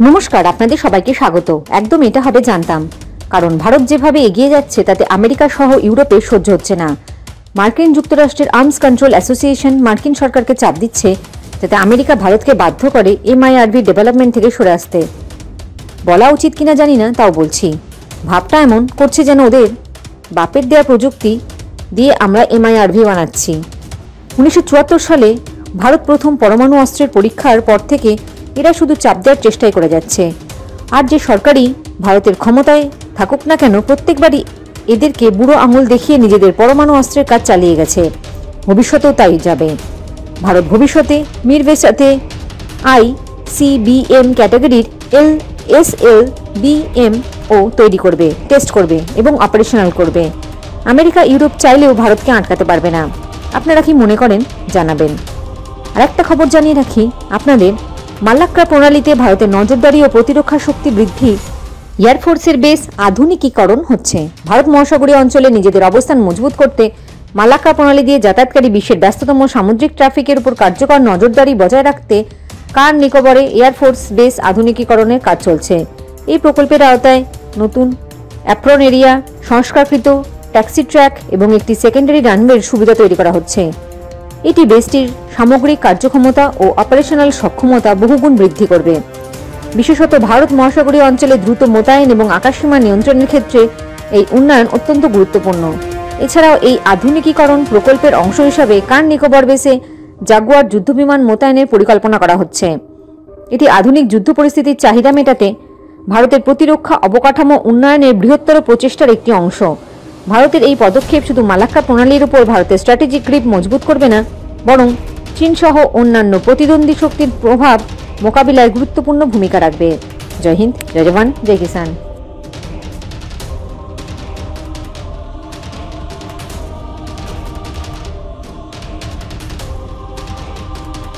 নমস্কার, আপনাদের সবাইকে স্বাগত। একদম এটা হবে জানতাম, কারণ ভারত যেভাবে এগিয়ে যাচ্ছে তাতে আমেরিকা সহ ইউরোপে সহ্য হচ্ছে না। মার্কিন যুক্তরাষ্ট্রের আর্মস কন্ট্রোল অ্যাসোসিয়েশন মার্কিন সরকারকে চাপ দিচ্ছে যাতে আমেরিকা ভারতকে বাধ্য করে MIRV ডেভেলপমেন্ট থেকে সরে আসতে। বলা উচিত কিনা জানি না, তাও বলছি। ভাবটা এমন করছে যেন ওদের বাপের দেয়া প্রযুক্তি দিয়ে আমরা MIRV বানাচ্ছি। 1974 সালে ভারত প্রথম পরমাণু অস্ত্রের পরীক্ষার পর থেকে এরা শুধু চাপ দেওয়ার চেষ্টাই করে যাচ্ছে। আর যে সরকারই ভারতের ক্ষমতায় থাকুক না কেন, প্রত্যেকবারই এদেরকে বুড়ো আঙুল দেখিয়ে নিজেদের পরমাণু অস্ত্রের কাজ চালিয়ে গেছে, ভবিষ্যতেও তাই যাবে। ভারত ভবিষ্যতে মিরভেসাতে ICBM ক্যাটাগরির SLBM ও তৈরি করবে, টেস্ট করবে এবং অপারেশনাল করবে। আমেরিকা ইউরোপ চাইলেও ভারতকে আটকাতে পারবে না। আপনারা কি মনে করেন জানাবেন। আর একটা খবর জানিয়ে রাখি আপনাদের, মালাক্কা প্রণালীতে ভারতের নজরদারি ও প্রতিরক্ষা শক্তি বৃদ্ধি, এয়ারফোর্সের বেস আধুনিকীকরণ হচ্ছে। ভারত মহাসাগরীয় অঞ্চলে নিজেদের অবস্থান মজবুত করতে মালাক্কা প্রণালী দিয়ে যাতায়াতকারী বিশ্বের ব্যস্ততম সামুদ্রিক ট্রাফিকের উপর কার্যকর নজরদারি বজায় রাখতে কার নিকোবরে এয়ারফোর্স বেস আধুনিকীকরণের কাজ চলছে। এই প্রকল্পের আওতায় নতুন অ্যাপ্রন এরিয়া, সংস্কারকৃত ট্যাক্সি ট্র্যাক এবং একটি সেকেন্ডারি রানওয়ের সুবিধা তৈরি করা হচ্ছে। এটি বেসটির সামগ্রিক কার্যক্ষমতা ও অপারেশনাল সক্ষমতা বহুগুণ বৃদ্ধি করবে। বিশেষত ভারত মহাসাগরীয় অঞ্চলে দ্রুত মোতায়েন এবং আকাশসীমা নিয়ন্ত্রণের ক্ষেত্রে এই উন্নয়ন অত্যন্ত গুরুত্বপূর্ণ। এছাড়াও এই আধুনিকীকরণ প্রকল্পের অংশ হিসাবে কার নিকোবর বেসে জাগুয়ার যুদ্ধবিমান মোতায়েনের পরিকল্পনা করা হচ্ছে। এটি আধুনিক যুদ্ধ পরিস্থিতির চাহিদা মেটাতে ভারতের প্রতিরক্ষা অবকাঠামো উন্নয়নের বৃহত্তর প্রচেষ্টার একটি অংশ। ভারতের এই পদক্ষেপ শুধু মালাক্কা প্রণালীর উপর ভারতের স্ট্র্যাটেজিক গ্রিপ মজবুত করবে না, বরং চীন সহ অন্যান্য প্রতিদ্বন্দ্বী শক্তির প্রভাব মোকাবিলায় গুরুত্বপূর্ণ ভূমিকা রাখবে। জয় হিন্দ, জয় জওয়ান, জয় কিষান।